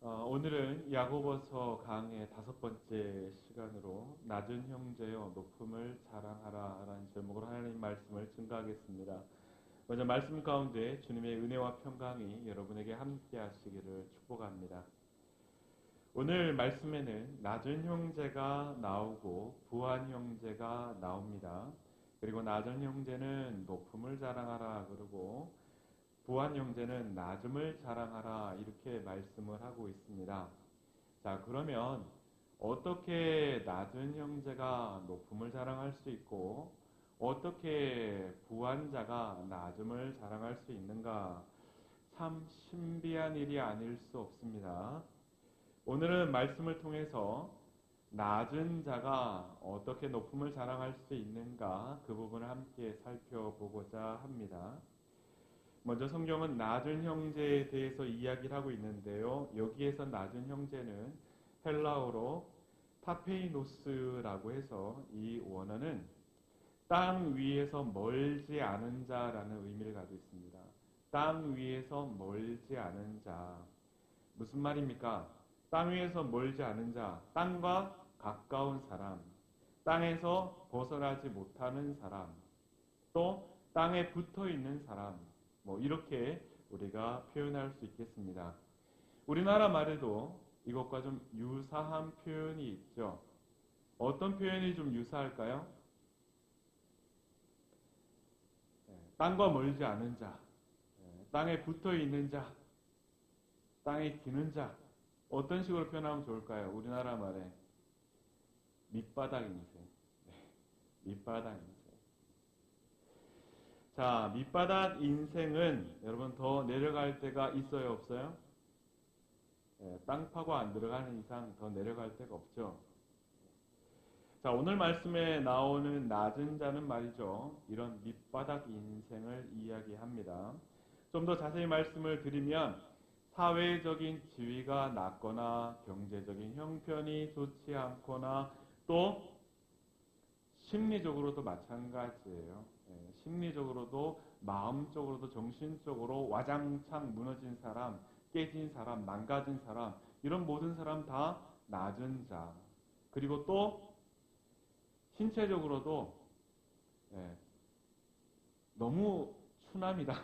오늘은 야고보서 강의 5번째 시간으로 낮은 형제여 높음을 자랑하라 라는 제목으로 하나님 말씀을 증거하겠습니다. 먼저 말씀 가운데 주님의 은혜와 평강이 여러분에게 함께 하시기를 축복합니다. 오늘 말씀에는 낮은 형제가 나오고 부한 형제가 나옵니다. 그리고 낮은 형제는 높음을 자랑하라 그러고 부한 형제는 낮음을 자랑하라 이렇게 말씀을 하고 있습니다. 자, 그러면 어떻게 낮은 형제가 높음을 자랑할 수 있고 어떻게 부한 자가 낮음을 자랑할 수 있는가? 참 신비한 일이 아닐 수 없습니다. 오늘은 말씀을 통해서 낮은 자가 어떻게 높음을 자랑할 수 있는가 그 부분을 함께 살펴보고자 합니다. 먼저 성경은 낮은 형제에 대해서 이야기를 하고 있는데요. 여기에서 낮은 형제는 헬라어로 타페이노스라고 해서 이 원어는 땅 위에서 멀지 않은 자라는 의미를 가지고 있습니다. 땅 위에서 멀지 않은 자. 무슨 말입니까? 땅 위에서 멀지 않은 자, 땅과 가까운 사람, 땅에서 벗어나지 못하는 사람, 또 땅에 붙어 있는 사람, 이렇게 우리가 표현할 수 있겠습니다. 우리나라 말에도 이것과 좀 유사한 표현이 있죠. 어떤 표현이 좀 유사할까요? 땅과 멀지 않은 자, 땅에 붙어 있는 자, 땅에 기는 자. 어떤 식으로 표현하면 좋을까요? 우리나라 말에 밑바닥 인생. 밑바닥 인생. 자, 밑바닥 인생은 여러분 더 내려갈 때가 있어요, 없어요? 땅 파고 안 들어가는 이상 더 내려갈 데가 없죠. 자, 오늘 말씀에 나오는 낮은 자는 말이죠. 이런 밑바닥 인생을 이야기합니다. 좀 더 자세히 말씀을 드리면 사회적인 지위가 낮거나 경제적인 형편이 좋지 않거나 또 심리적으로도 마찬가지예요. 심리적으로도 마음적으로도 정신적으로 와장창 무너진 사람, 깨진 사람, 망가진 사람, 이런 모든 사람 다 낮은 자. 그리고 또 신체적으로도 너무 추남이다.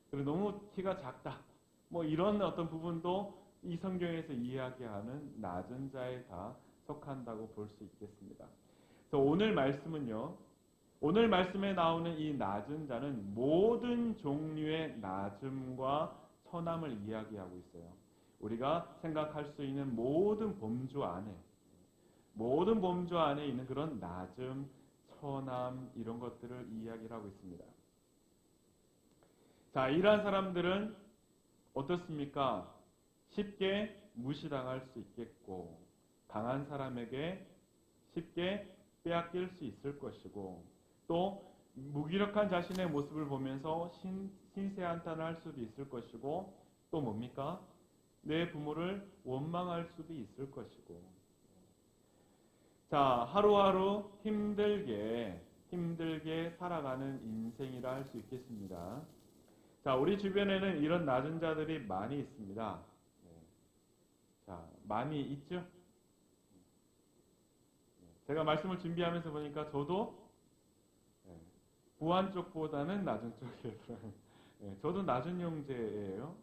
그리고 너무 키가 작다. 이런 어떤 부분도 이 성경에서 이야기하는 낮은 자에 다 속한다고 볼 수 있겠습니다. 그래서 오늘 말씀은요. 오늘 말씀에 나오는 이 낮은 자는 모든 종류의 낮음과 천함을 이야기하고 있어요. 우리가 생각할 수 있는 모든 범주 안에 있는 그런 낮음, 천함 이런 것들을 이야기를 하고 있습니다. 자, 이러한 사람들은 어떻습니까? 쉽게 무시당할 수 있겠고 강한 사람에게 쉽게 빼앗길 수 있을 것이고 또 무기력한 자신의 모습을 보면서 신세한탄을 할 수도 있을 것이고 또 뭡니까? 내 부모를 원망할 수도 있을 것이고 자, 하루하루 힘들게 살아가는 인생이라 할 수 있겠습니다. 자, 우리 주변에는 이런 낮은 자들이 많이 있습니다. 자, 많이 있죠? 제가 말씀을 준비하면서 보니까 저도 부한 쪽보다는 낮은 쪽이에요. 저도 낮은 형제예요.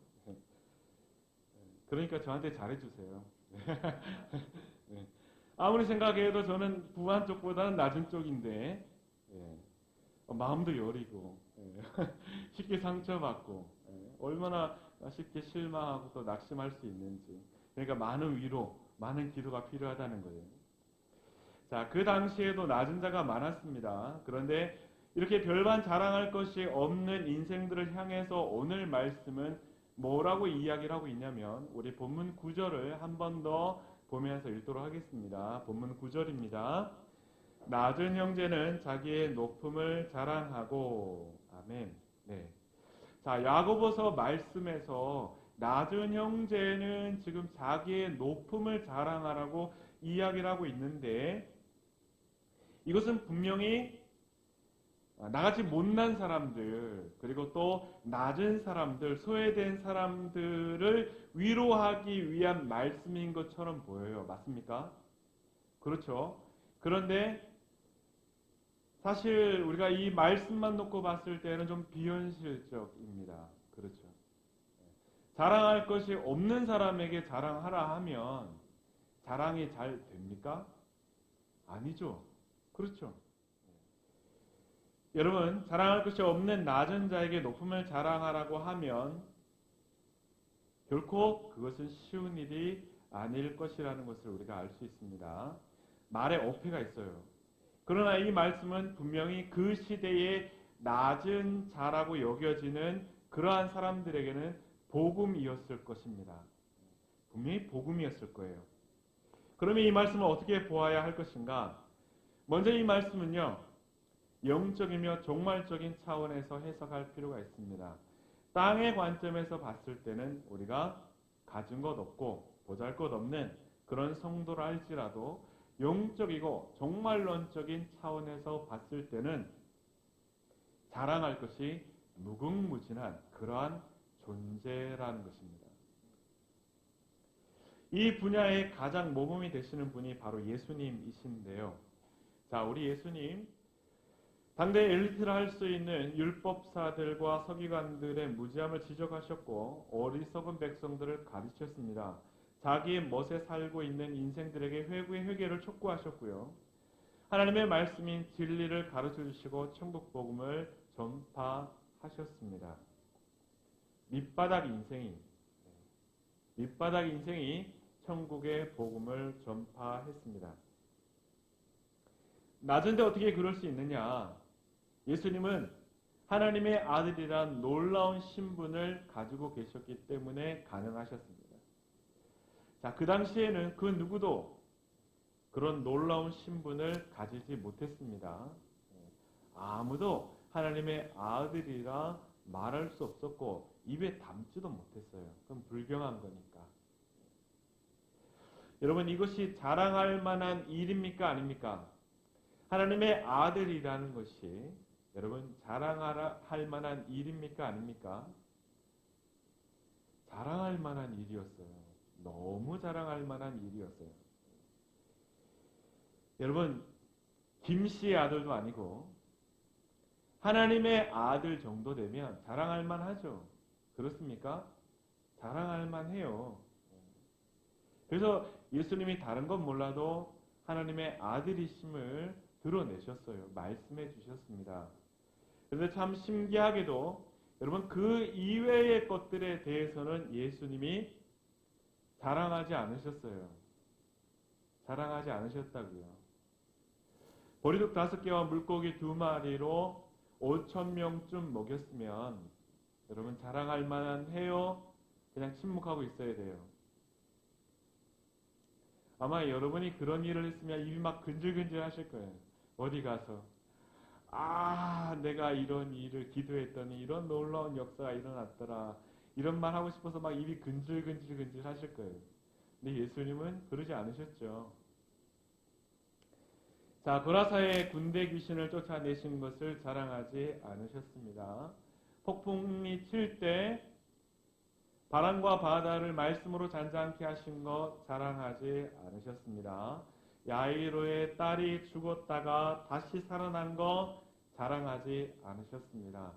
그러니까 저한테 잘해주세요. 아무리 생각해도 저는 부한 쪽보다는 낮은 쪽인데 마음도 여리고 쉽게 상처받고 얼마나 쉽게 실망하고 또 낙심할 수 있는지. 그러니까 많은 위로, 많은 기도가 필요하다는 거예요. 자, 그 당시에도 낮은 자가 많았습니다. 그런데 이렇게 별반 자랑할 것이 없는 인생들을 향해서 오늘 말씀은 뭐라고 이야기를 하고 있냐면 우리 본문 9절을 한 번 더 보면서 읽도록 하겠습니다. 본문 9절입니다. 낮은 형제는 자기의 높음을 자랑하고 아멘. 네. 자, 야고보서 말씀에서 낮은 형제는 지금 자기의 높음을 자랑하라고 이야기를 하고 있는데 이것은 분명히 나같이 못난 사람들, 그리고 또 낮은 사람들, 소외된 사람들을 위로하기 위한 말씀인 것처럼 보여요. 맞습니까? 그렇죠. 그런데 사실 우리가 이 말씀만 놓고 봤을 때는 좀 비현실적입니다. 그렇죠. 자랑할 것이 없는 사람에게 자랑하라 하면 자랑이 잘 됩니까? 아니죠. 그렇죠. 여러분, 자랑할 것이 없는 낮은 자에게 높음을 자랑하라고 하면 결코 그것은 쉬운 일이 아닐 것이라는 것을 우리가 알 수 있습니다. 말에 어폐가 있어요. 그러나 이 말씀은 분명히 그 시대의 낮은 자라고 여겨지는 그러한 사람들에게는 복음이었을 것입니다. 분명히 복음이었을 거예요. 그러면 이 말씀을 어떻게 보아야 할 것인가? 먼저 이 말씀은요, 영적이며 종말적인 차원에서 해석할 필요가 있습니다. 땅의 관점에서 봤을 때는 우리가 가진 것 없고 보잘것 없는 그런 성도라 할지라도 영적이고 종말론적인 차원에서 봤을 때는 자랑할 것이 무궁무진한 그러한 존재라는 것입니다. 이 분야의 가장 모범이 되시는 분이 바로 예수님이신데요. 자, 우리 예수님 당대 엘리트라 할 수 있는 율법사들과 서기관들의 무지함을 지적하셨고 어리석은 백성들을 가르쳤습니다. 자기의 멋에 살고 있는 인생들에게 회개의 회개를 촉구하셨고요. 하나님의 말씀인 진리를 가르쳐 주시고 천국 복음을 전파하셨습니다. 밑바닥 인생이 천국의 복음을 전파했습니다. 낮은데 어떻게 그럴 수 있느냐? 예수님은 하나님의 아들이란 놀라운 신분을 가지고 계셨기 때문에 가능하셨습니다. 자, 그 당시에는 그 누구도 그런 놀라운 신분을 가지지 못했습니다. 아무도 하나님의 아들이라 말할 수 없었고 입에 담지도 못했어요. 그럼 불경한 거니까. 여러분, 이것이 자랑할 만한 일입니까? 아닙니까? 하나님의 아들이라는 것이 여러분 자랑할 만한 일입니까? 아닙니까? 자랑할 만한 일이었어요. 너무 자랑할 만한 일이었어요. 여러분, 김씨의 아들도 아니고 하나님의 아들 정도 되면 자랑할 만하죠. 그렇습니까? 자랑할 만해요. 그래서 예수님이 다른 건 몰라도 하나님의 아들이심을 드러내셨어요. 말씀해 주셨습니다. 그런데 참 신기하게도 여러분 그 이외의 것들에 대해서는 예수님이 자랑하지 않으셨어요. 자랑하지 않으셨다고요. 보리떡 5개와 물고기 2마리로 5,000명쯤 먹였으면 여러분 자랑할 만한 해요? 그냥 침묵하고 있어야 돼요. 아마 여러분이 그런 일을 했으면 입이 막 근질근질 하실 거예요. 어디 가서 내가 이런 일을 기도했더니 이런 놀라운 역사가 일어났더라. 이런 말 하고 싶어서 막 입이 근질근질 하실 거예요. 근데 예수님은 그러지 않으셨죠. 자, 고라사의 군대 귀신을 쫓아내신 것을 자랑하지 않으셨습니다. 폭풍이 칠 때 바람과 바다를 말씀으로 잔잔케 하신 것 자랑하지 않으셨습니다. 야이로의 딸이 죽었다가 다시 살아난 것 자랑하지 않으셨습니다.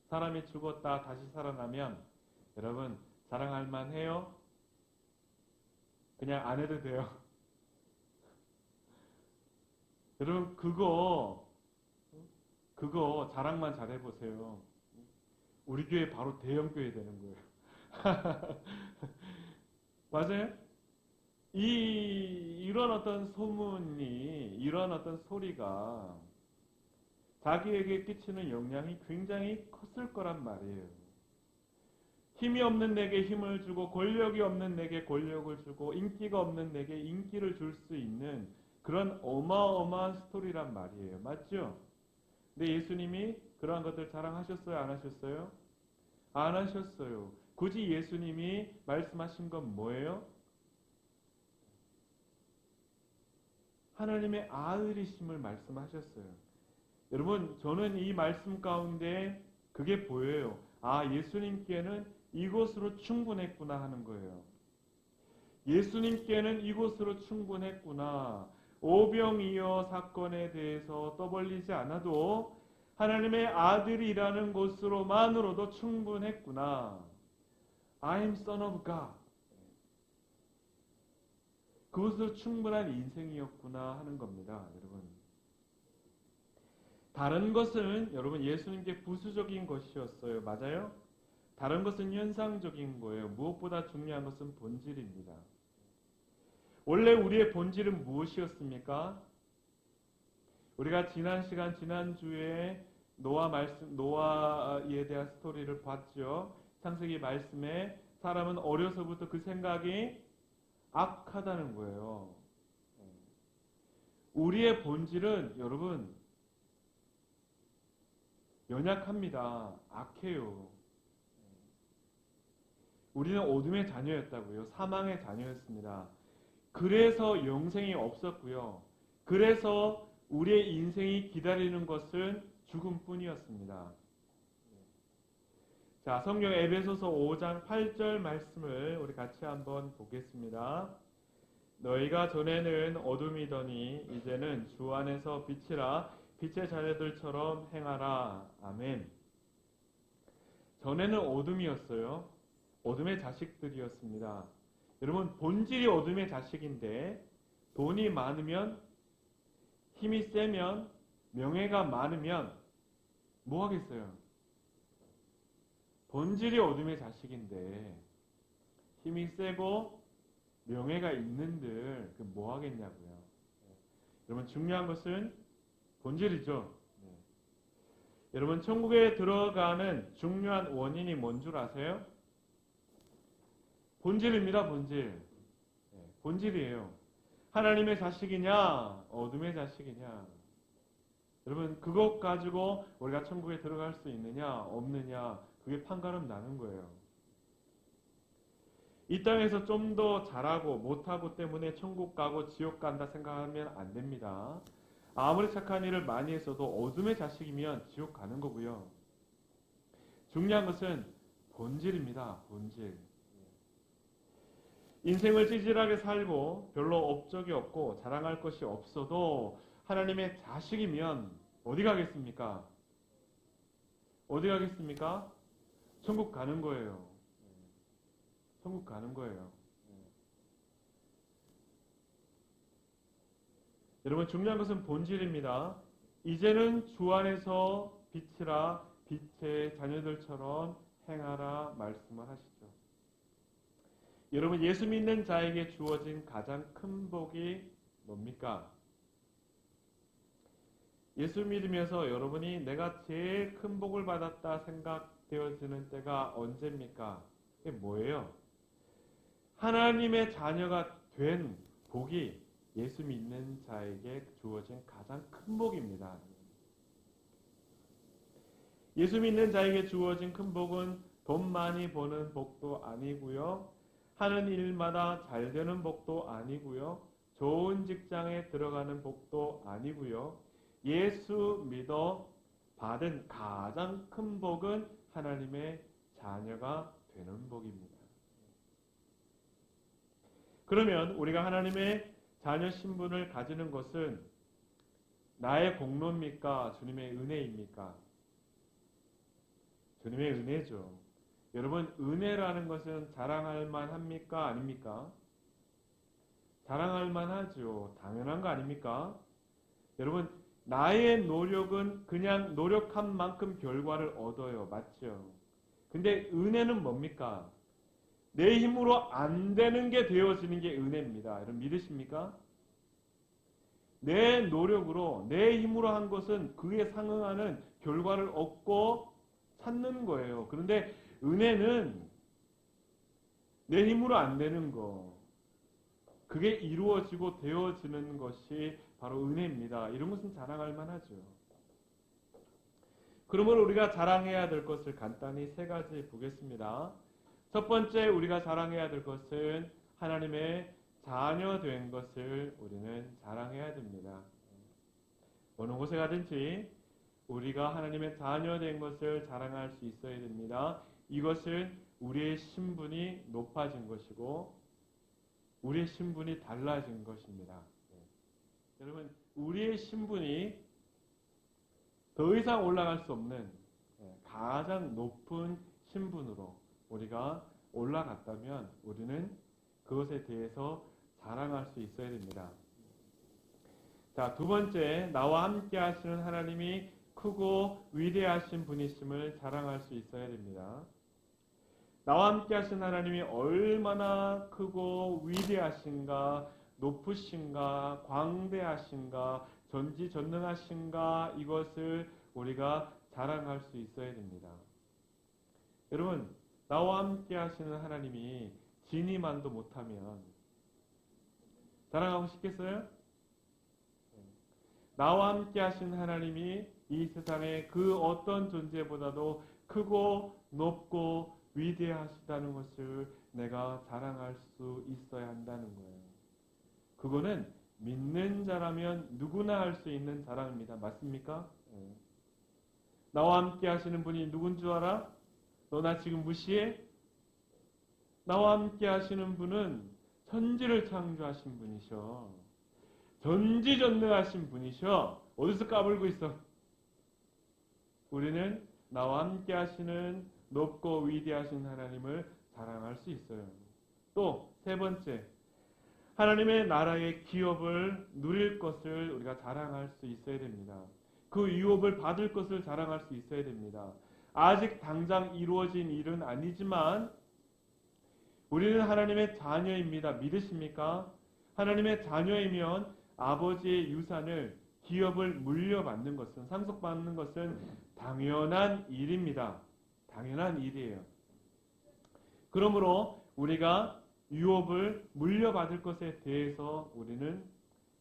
사람이 죽었다 다시 살아나면 여러분 자랑할 만해요? 그냥 안 해도 돼요. 여러분 그거 자랑만 잘 해보세요. 우리 교회 바로 대형교회 되는 거예요. 맞아요? 이런 어떤 소문이, 이런 어떤 소리가 자기에게 끼치는 영향이 굉장히 컸을 거란 말이에요. 힘이 없는 내게 힘을 주고 권력이 없는 내게 권력을 주고 인기가 없는 내게 인기를 줄 수 있는 그런 어마어마한 스토리란 말이에요. 맞죠? 근데 예수님이 그러한 것들 자랑하셨어요? 안 하셨어요? 안 하셨어요. 굳이 예수님이 말씀하신 건 뭐예요? 하나님의 아들이심을 말씀하셨어요. 여러분, 저는 이 말씀 가운데 그게 보여요. 아, 예수님께는 이것으로 충분했구나 하는 거예요. 예수님께는 이것으로 충분했구나. 오병이어 사건에 대해서 떠벌리지 않아도 하나님의 아들이라는 것으로만으로도 충분했구나. I'm son of God. 그것으로 충분한 인생이었구나 하는 겁니다, 여러분. 다른 것은 여러분 예수님께 부수적인 것이었어요. 맞아요? 다른 것은 현상적인 거예요. 무엇보다 중요한 것은 본질입니다. 원래 우리의 본질은 무엇이었습니까? 우리가 지난 시간, 지난주에 노아에 대한 스토리를 봤죠. 창세기 말씀에 사람은 어려서부터 그 생각이 악하다는 거예요. 우리의 본질은 여러분 연약합니다. 악해요. 우리는 어둠의 자녀였다고요. 사망의 자녀였습니다. 그래서 영생이 없었고요. 그래서 우리의 인생이 기다리는 것은 죽음뿐이었습니다. 자, 성경 에베소서 5장 8절 말씀을 우리 같이 한번 보겠습니다. 너희가 전에는 어둠이더니 이제는 주 안에서 빛이라 빛의 자녀들처럼 행하라. 아멘. 전에는 어둠이었어요. 어둠의 자식들이었습니다. 여러분, 본질이 어둠의 자식인데 돈이 많으면, 힘이 세면, 명예가 많으면 뭐 하겠어요? 본질이 어둠의 자식인데 힘이 세고 명예가 있는들 뭐 하겠냐고요. 여러분, 중요한 것은 본질이죠. 여러분, 천국에 들어가는 중요한 원인이 뭔 줄 아세요? 본질입니다. 본질. 본질이에요. 하나님의 자식이냐 어둠의 자식이냐. 여러분, 그것 가지고 우리가 천국에 들어갈 수 있느냐 없느냐, 그게 판가름 나는 거예요. 이 땅에서 좀 더 잘하고 못하고 때문에 천국 가고 지옥 간다 생각하면 안 됩니다. 아무리 착한 일을 많이 했어도 어둠의 자식이면 지옥 가는 거고요. 중요한 것은 본질입니다. 본질. 인생을 찌질하게 살고 별로 업적이 없고 자랑할 것이 없어도 하나님의 자식이면 어디 가겠습니까? 어디 가겠습니까? 천국 가는 거예요. 천국 가는 거예요. 여러분, 중요한 것은 본질입니다. 이제는 주 안에서 빛이라 빛의 자녀들처럼 행하라 말씀을 하시죠. 여러분, 예수 믿는 자에게 주어진 가장 큰 복이 뭡니까? 예수 믿으면서 여러분이 내가 제일 큰 복을 받았다 생각되어지는 때가 언제입니까? 그게 뭐예요? 하나님의 자녀가 된 복이 예수 믿는 자에게 주어진 가장 큰 복입니다. 예수 믿는 자에게 주어진 큰 복은 돈 많이 버는 복도 아니고요. 하는 일마다 잘 되는 복도 아니고요. 좋은 직장에 들어가는 복도 아니고요. 예수 믿어 받은 가장 큰 복은 하나님의 자녀가 되는 복입니다. 그러면 우리가 하나님의 자녀 신분을 가지는 것은 나의 공로입니까? 주님의 은혜입니까? 주님의 은혜죠. 여러분, 은혜라는 것은 자랑할 만합니까? 아닙니까? 자랑할 만하죠. 당연한 거 아닙니까? 여러분, 나의 노력은 그냥 노력한 만큼 결과를 얻어요. 맞죠? 근데 은혜는 뭡니까? 내 힘으로 안 되는 게 되어지는 게 은혜입니다. 여러분, 믿으십니까? 내 노력으로, 내 힘으로 한 것은 그에 상응하는 결과를 얻고 찾는 거예요. 그런데 은혜는 내 힘으로 안 되는 거, 그게 이루어지고 되어지는 것이 바로 은혜입니다. 이런 것은 자랑할 만하죠. 그러면 우리가 자랑해야 될 것을 간단히 세 가지 보겠습니다. 첫 번째, 우리가 자랑해야 될 것은 하나님의 자녀 된 것을 우리는 자랑해야 됩니다. 어느 곳에 가든지 우리가 하나님의 자녀된 것을 자랑할 수 있어야 됩니다. 이것은 우리의 신분이 높아진 것이고 우리의 신분이 달라진 것입니다. 여러분, 우리의 신분이 더 이상 올라갈 수 없는 가장 높은 신분으로 우리가 올라갔다면 우리는 그것에 대해서 자랑할 수 있어야 됩니다. 자, 두 번째, 나와 함께 하시는 하나님이 크고 위대하신 분이심을 자랑할 수 있어야 됩니다. 나와 함께 하신 하나님이 얼마나 크고 위대하신가, 높으신가, 광대하신가, 전지전능하신가, 이것을 우리가 자랑할 수 있어야 됩니다. 여러분, 나와 함께 하시는 하나님이 진이만도 못하면 자랑하고 싶겠어요? 나와 함께 하신 하나님이 이 세상의 그 어떤 존재보다도 크고 높고 위대하시다는 것을 내가 자랑할 수 있어야 한다는 거예요. 그거는 믿는 자라면 누구나 할 수 있는 자랑입니다. 맞습니까? 나와 함께 하시는 분이 누군 줄 알아? 너 나 지금 무시해? 나와 함께 하시는 분은 천지를 창조하신 분이셔. 전지전능하신 분이셔. 어디서 까불고 있어? 우리는 나와 함께 하시는 높고 위대하신 하나님을 자랑할 수 있어요. 또 세 번째, 하나님의 나라의 기업을 누릴 것을 우리가 자랑할 수 있어야 됩니다. 그 유업을 받을 것을 자랑할 수 있어야 됩니다. 아직 당장 이루어진 일은 아니지만 우리는 하나님의 자녀입니다. 믿으십니까? 하나님의 자녀이면 아버지의 유산을, 기업을 물려받는 것은, 상속받는 것은 당연한 일입니다. 당연한 일이에요. 그러므로 우리가 유업을 물려받을 것에 대해서 우리는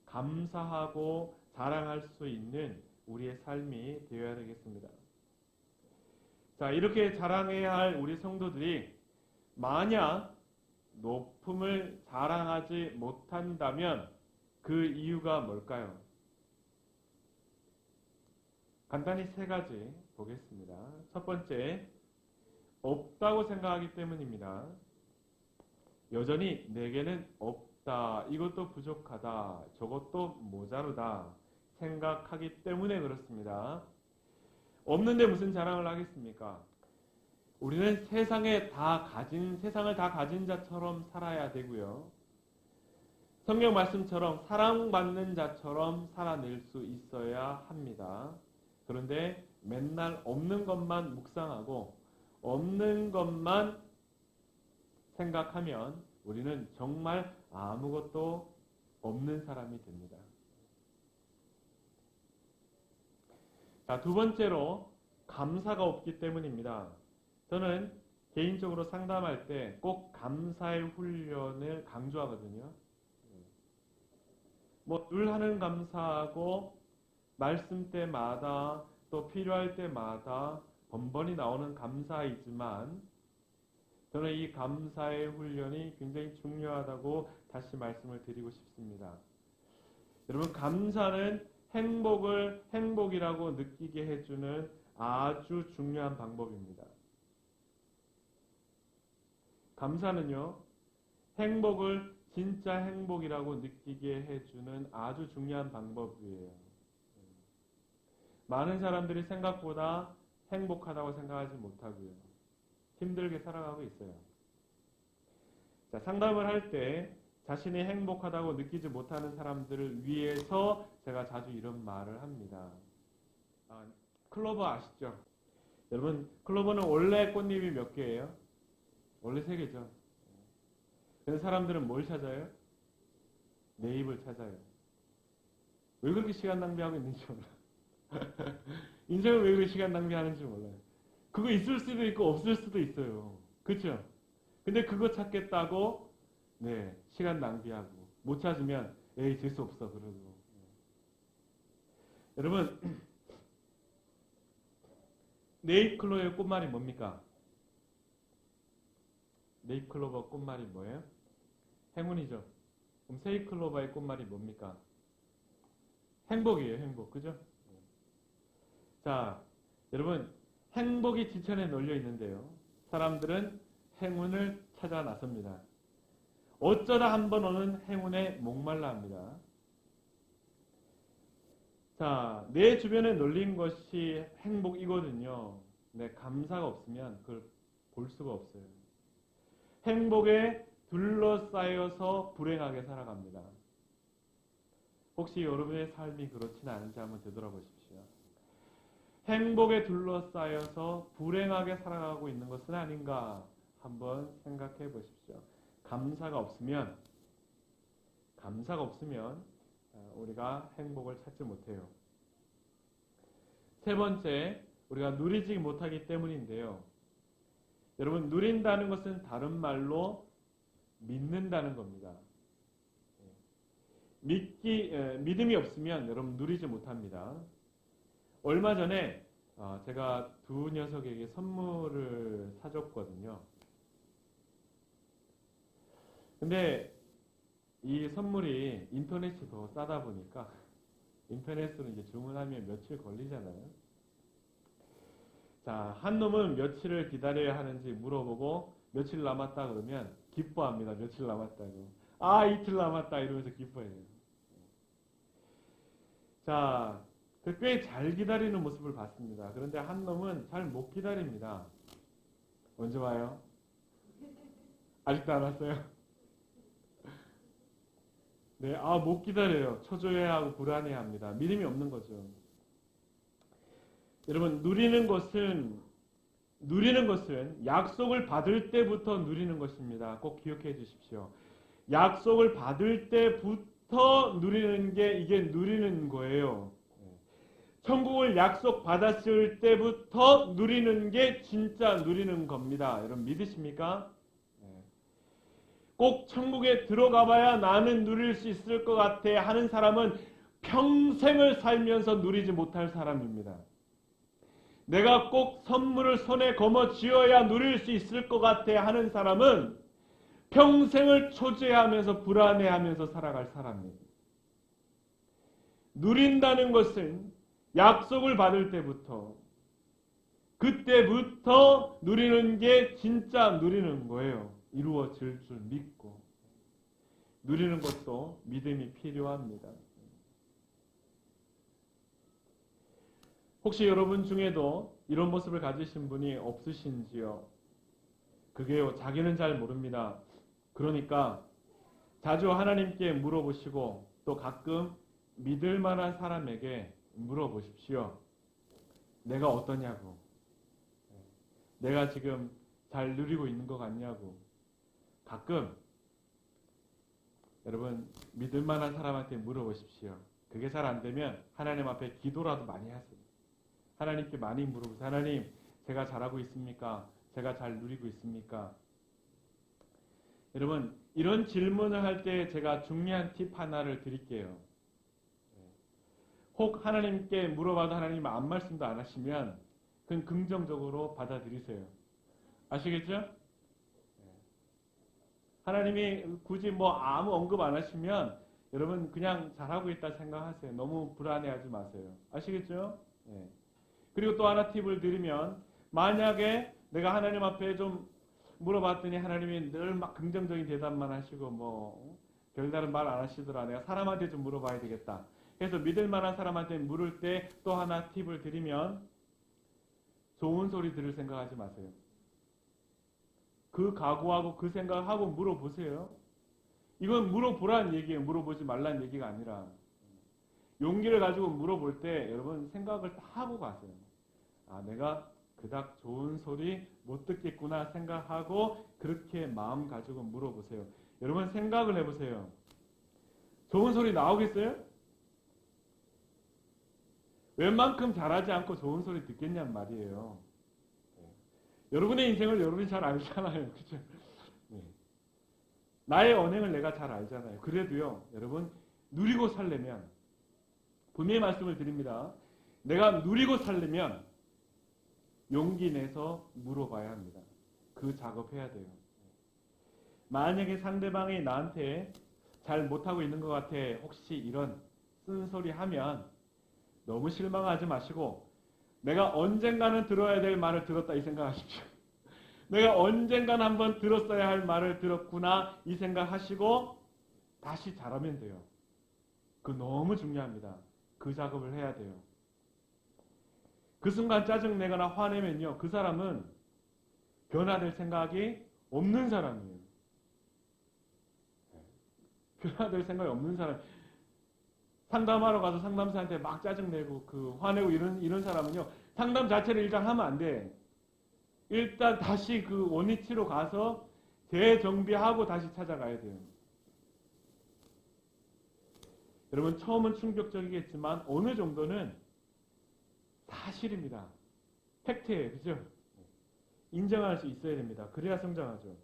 감사하고 자랑할 수 있는 우리의 삶이 되어야 되겠습니다. 자, 이렇게 자랑해야 할 우리 성도들이 만약 높음을 자랑하지 못한다면 그 이유가 뭘까요? 간단히 세 가지 보겠습니다. 첫 번째, 없다고 생각하기 때문입니다. 여전히 내게는 없다, 이것도 부족하다, 저것도 모자르다 생각하기 때문에 그렇습니다. 없는데 무슨 자랑을 하겠습니까? 우리는 세상을 다 가진 자처럼 살아야 되고요. 성경 말씀처럼 사랑받는 자처럼 살아낼 수 있어야 합니다. 그런데 맨날 없는 것만 묵상하고 없는 것만 생각하면 우리는 정말 아무것도 없는 사람이 됩니다. 자, 두 번째로 감사가 없기 때문입니다. 저는 개인적으로 상담할 때 꼭 감사의 훈련을 강조하거든요. 늘 하는 감사하고 말씀 때마다 또 필요할 때마다 번번이 나오는 감사이지만 저는 이 감사의 훈련이 굉장히 중요하다고 다시 말씀을 드리고 싶습니다. 여러분, 감사는 행복을 행복이라고 느끼게 해주는 아주 중요한 방법입니다. 감사는요, 행복을 진짜 행복이라고 느끼게 해주는 아주 중요한 방법이에요. 많은 사람들이 생각보다 행복하다고 생각하지 못하고요. 힘들게 살아가고 있어요. 자, 상담을 할 때 자신이 행복하다고 느끼지 못하는 사람들을 위해서 제가 자주 이런 말을 합니다. 클로버 아시죠? 여러분, 클로버는 원래 꽃잎이 몇 개예요? 원래 3개죠. 그래서 사람들은 뭘 찾아요? 내 입을 찾아요. 왜 그렇게 시간 낭비하고 있는지 몰라. 인생을 왜 그렇게 시간 낭비하는지 몰라요. 그거 있을 수도 있고 없을 수도 있어요. 그렇죠? 근데 그거 찾겠다고 시간 낭비하고 못 찾으면 에이 재수 없어 그러고. 여러분, 네잎클로버의 꽃말이 뭡니까? 네잎클로버 꽃말이 뭐예요? 행운이죠. 그럼 세잎클로버의 꽃말이 뭡니까? 행복이에요, 행복. 그죠? 자, 여러분, 행복이 지천에 널려 있는데요. 사람들은 행운을 찾아 나섭니다. 어쩌다 한 번 오는 행운에 목말라 합니다. 자, 내 주변에 널린 것이 행복이거든요. 네, 감사가 없으면 그걸 볼 수가 없어요. 행복에 둘러싸여서 불행하게 살아갑니다. 혹시 여러분의 삶이 그렇지는 않은지 한번 되돌아보십시오. 행복에 둘러싸여서 불행하게 살아가고 있는 것은 아닌가 한번 생각해 보십시오. 감사가 없으면 우리가 행복을 찾지 못해요. 세 번째, 우리가 누리지 못하기 때문인데요. 여러분, 누린다는 것은 다른 말로 믿는다는 겁니다. 믿음이 없으면 여러분 누리지 못합니다. 얼마 전에 제가 두 녀석에게 선물을 사줬거든요. 근데 이 선물이 인터넷이 더 싸다 보니까 인터넷으로 이제 주문하면 며칠 걸리잖아요. 자, 한 놈은 며칠을 기다려야 하는지 물어보고 며칠 남았다 그러면 기뻐합니다. 며칠 남았다고. 아, 이틀 남았다 이러면서 기뻐해요. 자, 꽤 잘 기다리는 모습을 봤습니다. 그런데 한 놈은 잘 못 기다립니다. 언제 와요? 아직도 안 왔어요? 네, 못 기다려요. 초조해하고 불안해합니다. 믿음이 없는 거죠. 여러분, 누리는 것은 약속을 받을 때부터 누리는 것입니다. 꼭 기억해 주십시오. 약속을 받을 때부터 누리는 게 이게 누리는 거예요. 천국을 약속 받았을 때부터 누리는 게 진짜 누리는 겁니다. 여러분 믿으십니까? 꼭 천국에 들어가 봐야 나는 누릴 수 있을 것 같아 하는 사람은 평생을 살면서 누리지 못할 사람입니다. 내가 꼭 선물을 손에 거머 쥐어야 누릴 수 있을 것 같아 하는 사람은 평생을 초조해하면서 불안해하면서 살아갈 사람입니다. 누린다는 것은 약속을 받을 때부터 그때부터 누리는 게 진짜 누리는 거예요. 이루어질 줄 믿고 누리는 것도 믿음이 필요합니다. 혹시 여러분 중에도 이런 모습을 가지신 분이 없으신지요? 그게요, 자기는 잘 모릅니다. 그러니까 자주 하나님께 물어보시고 또 가끔 믿을 만한 사람에게 물어보십시오. 내가 어떠냐고. 내가 지금 잘 누리고 있는 것 같냐고. 가끔 여러분 믿을 만한 사람한테 물어보십시오. 그게 잘 안 되면 하나님 앞에 기도라도 많이 하세요. 하나님께 많이 물어보세요. 하나님, 제가 잘하고 있습니까? 제가 잘 누리고 있습니까? 여러분, 이런 질문을 할 때 제가 중요한 팁 하나를 드릴게요. 혹 하나님께 물어봐도 하나님 아무 말씀도 안 하시면 그건 긍정적으로 받아들이세요. 아시겠죠? 하나님이 굳이 아무 언급 안 하시면 여러분 그냥 잘하고 있다 생각하세요. 너무 불안해하지 마세요. 아시겠죠? 그리고 또 하나 팁을 드리면 만약에 내가 하나님 앞에 좀 물어봤더니 하나님이 늘 막 긍정적인 대답만 하시고 별다른 말 안 하시더라. 내가 사람한테 좀 물어봐야 되겠다. 그래서 믿을 만한 사람한테 물을 때 또 하나 팁을 드리면 좋은 소리 들을 생각하지 마세요. 그 각오하고 그 생각하고 물어보세요. 이건 물어보라는 얘기예요. 물어보지 말라는 얘기가 아니라. 용기를 가지고 물어볼 때 여러분 생각을 다 하고 가세요. 내가 그닥 좋은 소리 못 듣겠구나 생각하고 그렇게 마음 가지고 물어보세요. 여러분 생각을 해보세요. 좋은 소리 나오겠어요? 웬만큼 잘하지 않고 좋은 소리 듣겠냔 말이에요. 여러분의 인생을 여러분이 잘 알잖아요. 그죠? 나의 언행을 내가 잘 알잖아요. 그래도요, 여러분, 누리고 살려면, 분명히 말씀을 드립니다. 내가 누리고 살려면 용기 내서 물어봐야 합니다. 그 작업해야 돼요. 만약에 상대방이 나한테 잘 못하고 있는 것 같아, 혹시 이런 쓴소리 하면 너무 실망하지 마시고 내가 언젠가는 들어야 될 말을 들었다 이 생각하십시오. 내가 언젠가는 한번 들었어야 할 말을 들었구나 이 생각하시고 다시 잘하면 돼요. 그거 너무 중요합니다. 그 작업을 해야 돼요. 그 순간 짜증내거나 화내면요, 그 사람은 변화될 생각이 없는 사람이에요. 변화될 생각이 없는 사람. 상담하러 가서 상담사한테 막 짜증내고 화내고 이런 사람은요, 상담 자체를 일단 하면 안 돼. 일단 다시 그 원위치로 가서 재정비하고 다시 찾아가야 돼요. 여러분, 처음은 충격적이겠지만 어느 정도는 사실입니다. 팩트예요. 그죠? 인정할 수 있어야 됩니다. 그래야 성장하죠.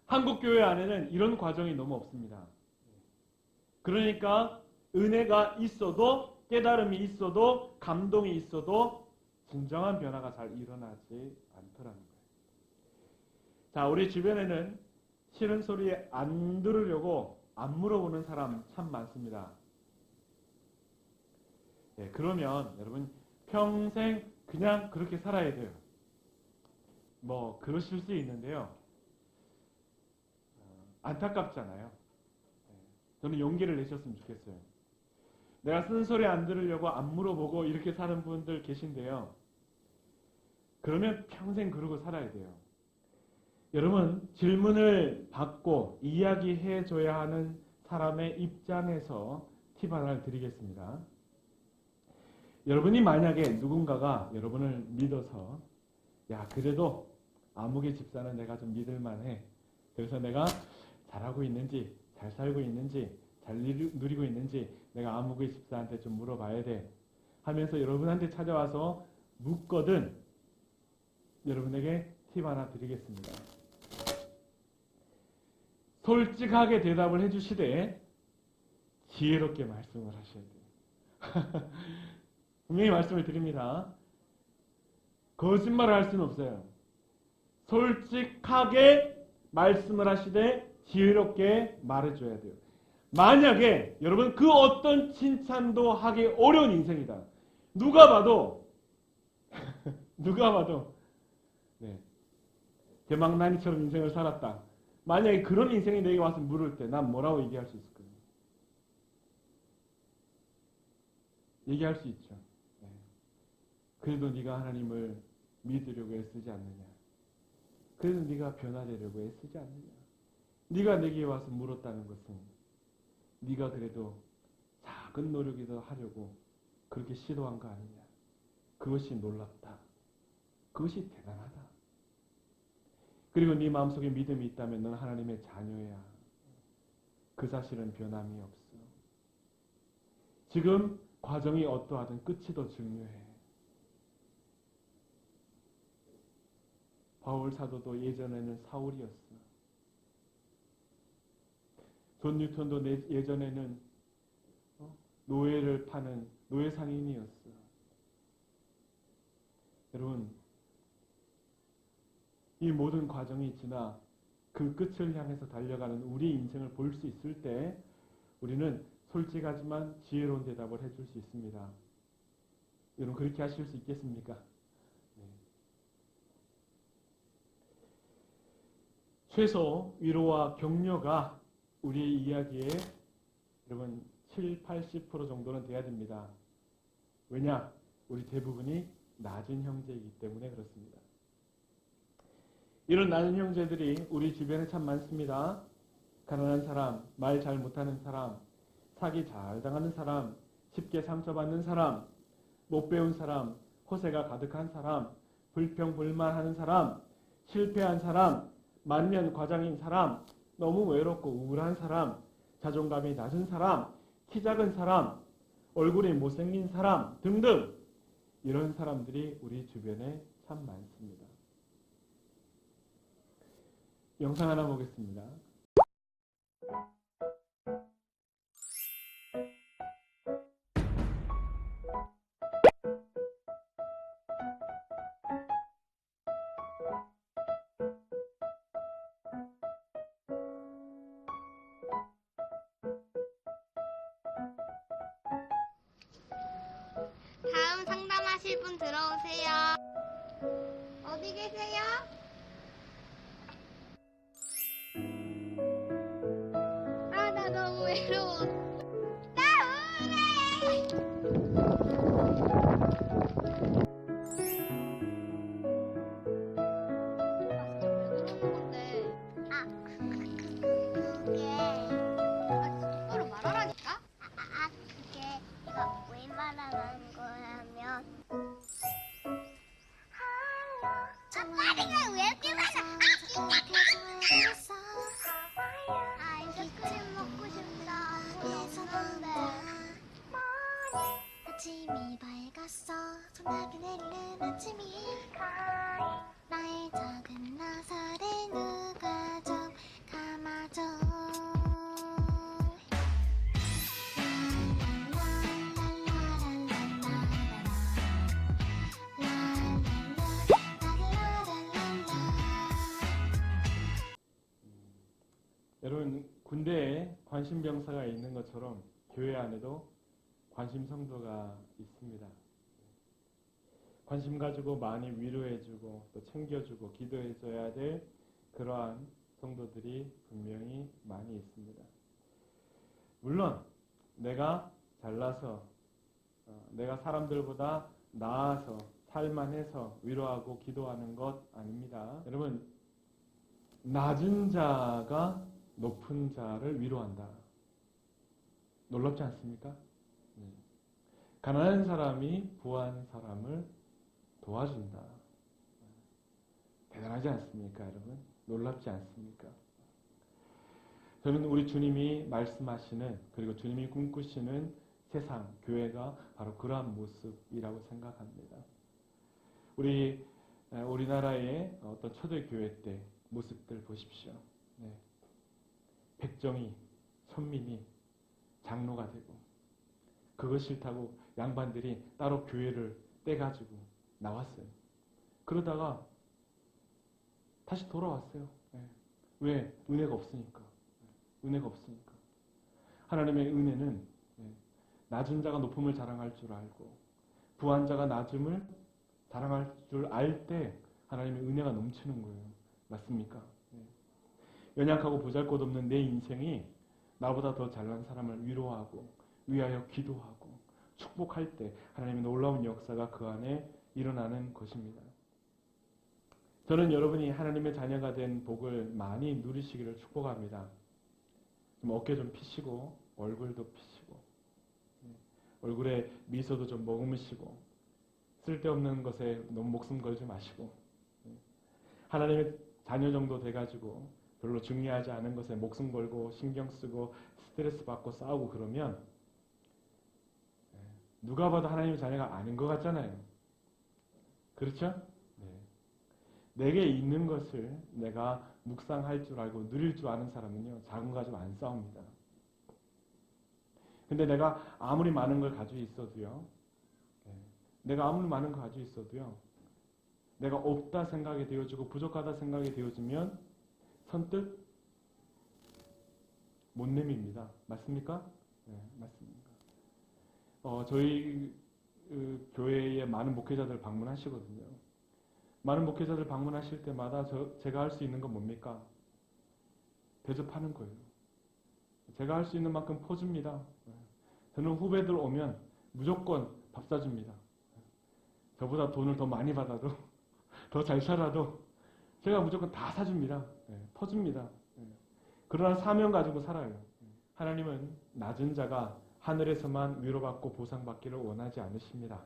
한국 교회 안에는 이런 과정이 너무 없습니다. 그러니까 은혜가 있어도, 깨달음이 있어도, 감동이 있어도 진정한 변화가 잘 일어나지 않더라는 거예요. 자, 우리 주변에는 싫은 소리 안 들으려고 안 물어보는 사람 참 많습니다. 네, 그러면 여러분 평생 그냥 그렇게 살아야 돼요. 뭐 그러실 수 있는데요. 안타깝잖아요. 저는 용기를 내셨으면 좋겠어요. 내가 쓴소리 안 들으려고 안 물어보고 이렇게 사는 분들 계신데요. 그러면 평생 그러고 살아야 돼요. 여러분, 질문을 받고 이야기해줘야 하는 사람의 입장에서 팁 하나를 드리겠습니다. 여러분이 만약에 누군가가 여러분을 믿어서 야, 그래도 아무개 집사는 내가 좀 믿을만해. 그래서 내가 잘하고 있는지, 잘 살고 있는지, 잘 누리고 있는지 내가 아무개 집사한테 좀 물어봐야 돼. 하면서 여러분한테 찾아와서 묻거든 여러분에게 팁 하나 드리겠습니다. 솔직하게 대답을 해주시되 지혜롭게 말씀을 하셔야 돼요. 분명히 말씀을 드립니다. 거짓말을 할 수는 없어요. 솔직하게 말씀을 하시되 지혜롭게 말해줘야 돼요. 만약에 여러분 그 어떤 칭찬도 하기 어려운 인생이다. 누가 봐도 네, 대망나니처럼 인생을 살았다. 만약에 그런 인생이 내게 와서 물을 때 난 뭐라고 얘기할 수 있을까요? 얘기할 수 있죠. 네. 그래도 네가 하나님을 믿으려고 애쓰지 않느냐. 그래도 네가 변화되려고 애쓰지 않느냐. 네가 내게 와서 물었다는 것은 네가 그래도 작은 노력이라도 하려고 그렇게 시도한 거 아니냐. 그것이 놀랍다. 그것이 대단하다. 그리고 네 마음속에 믿음이 있다면 넌 하나님의 자녀야. 그 사실은 변함이 없어. 지금 과정이 어떠하든 끝이 더 중요해. 바울 사도도 예전에는 사울이었어. 존 뉴턴도 예전에는 노예를 파는 노예 상인이었어. 여러분, 이 모든 과정이 지나 그 끝을 향해서 달려가는 우리 인생을 볼 수 있을 때 우리는 솔직하지만 지혜로운 대답을 해줄 수 있습니다. 여러분 그렇게 하실 수 있겠습니까? 네. 최소 위로와 격려가 우리의 이야기에 여러분 7, 80% 정도는 돼야 됩니다. 왜냐? 우리 대부분이 낮은 형제이기 때문에 그렇습니다. 이런 낮은 형제들이 우리 주변에 참 많습니다. 가난한 사람, 말 잘 못하는 사람, 사기 잘 당하는 사람, 쉽게 상처받는 사람, 못 배운 사람, 허세가 가득한 사람, 불평불만하는 사람, 실패한 사람, 만면과장인 사람, 너무 외롭고 우울한 사람, 자존감이 낮은 사람, 키 작은 사람, 얼굴이 못생긴 사람 등등 이런 사람들이 우리 주변에 참 많습니다. 영상 하나 보겠습니다. 다음 상담 들어오실 분 들어오세요. 어디 계세요? 아, 나 너무 외로워. 나 우울해. 똑바로 말하라니까? 그게 이거 왜 말하는 거냐면 아빠리가 왜 이렇게 많아? 아이스크림 먹고 싶다. 돈 없는데. 아침이 밝았어. 소나기 내리는 아침이 나의 작은 나사를 누가 좀 감아줘. 여러분, 군대에 관심병사가 있는 것처럼 교회 안에도 관심 성도가 있습니다. 관심 가지고 많이 위로해주고 또 챙겨주고 기도해줘야 될 그러한 성도들이 분명히 많이 있습니다. 물론 내가 잘나서 내가 사람들보다 나아서 살만해서 위로하고 기도하는 것 아닙니다. 여러분, 낮은 자가 높은 자를 위로한다. 놀랍지 않습니까? 가난한 사람이 부한 사람을 도와준다. 대단하지 않습니까, 여러분? 놀랍지 않습니까? 저는 우리 주님이 말씀하시는, 그리고 주님이 꿈꾸시는 세상, 교회가 바로 그러한 모습이라고 생각합니다. 우리나라의 어떤 초대교회 때 모습들 보십시오. 백정이, 선민이 장로가 되고, 그것 싫다고 양반들이 따로 교회를 떼가지고 나왔어요. 그러다가 다시 돌아왔어요. 왜? 은혜가 없으니까. 은혜가 없으니까. 하나님의 은혜는 낮은 자가 높음을 자랑할 줄 알고 부한 자가 낮음을 자랑할 줄 알 때 하나님의 은혜가 넘치는 거예요. 맞습니까? 연약하고 보잘것없는 내 인생이 나보다 더 잘난 사람을 위로하고 위하여 기도하고 축복할 때 하나님의 놀라운 역사가 그 안에 일어나는 것입니다. 저는 여러분이 하나님의 자녀가 된 복을 많이 누리시기를 축복합니다. 좀 어깨 좀 피시고 얼굴도 피시고 얼굴에 미소도 좀 머금으시고 쓸데없는 것에 너무 목숨 걸지 마시고 하나님의 자녀 정도 돼가지고 별로 중요하지 않은 것에 목숨 걸고 신경 쓰고 스트레스 받고 싸우고 그러면 누가 봐도 하나님의 자녀가 아닌 것 같잖아요. 그렇죠? 내게 있는 것을 내가 묵상할 줄 알고 누릴 줄 아는 사람은요, 작은 거 가지고 안 싸웁니다. 근데 내가 아무리 많은 걸 가지고 있어도요, 내가 없다 생각이 되어지고 부족하다 생각이 되어지면 선뜻 못 내밉니다. 맞습니까? 맞습니다. 저희 교회에 많은 목회자들 방문하시거든요. 많은 목회자들 방문하실 때마다 제가 할 수 있는 건 뭡니까? 대접하는 거예요. 제가 할 수 있는 만큼 퍼줍니다. 저는 후배들 오면 무조건 밥 사줍니다. 저보다 돈을 더 많이 받아도 더 잘 살아도 제가 무조건 다 사줍니다. 퍼줍니다. 그러나 사명 가지고 살아요. 하나님은 낮은 자가 하늘에서만 위로받고 보상받기를 원하지 않으십니다.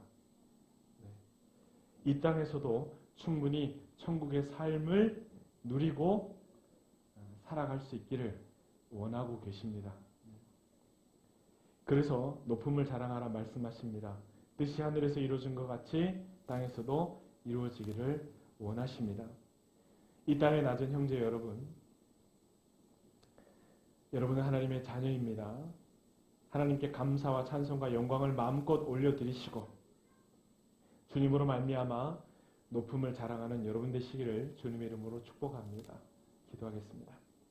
이 땅에서도 충분히 천국의 삶을 누리고 살아갈 수 있기를 원하고 계십니다. 그래서 높음을 자랑하라 말씀하십니다. 뜻이 하늘에서 이루어진 것 같이 땅에서도 이루어지기를 원하십니다. 이 땅의 낮은 형제 여러분, 여러분은 하나님의 자녀입니다. 하나님께 감사와 찬송과 영광을 마음껏 올려드리시고 주님으로 말미암아 높음을 자랑하는 여러분 되시기를 주님의 이름으로 축복합니다. 기도하겠습니다.